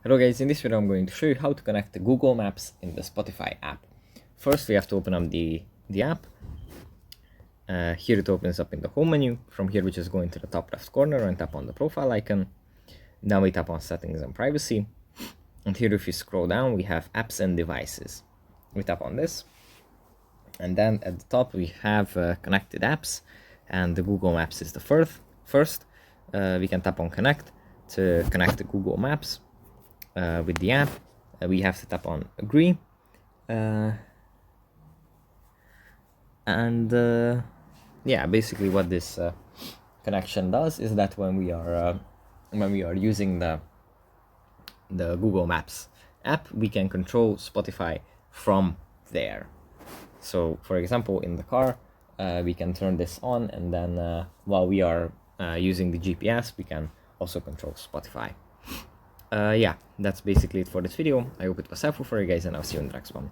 Hello guys, in this video I'm going to show you how to connect the Google Maps in the Spotify app. First we have to open up the app. Here it opens up in the home menu. From here we just go into the top left corner and tap on the profile icon. Then we tap on settings and privacy. And here if you scroll down we have apps and devices. We tap on this. And then at the top we have connected apps, and the Google Maps is the first. We can tap on connect to connect the Google Maps with the app. We have to tap on agree. Yeah, basically what this connection does is that when we are using the Google Maps app, we can control Spotify from there. So for example, in the car, we can turn this on, and then while we are using the GPS, we can also control Spotify. Yeah, that's basically it for this video. I hope it was helpful for you guys, and I'll see you in the next one.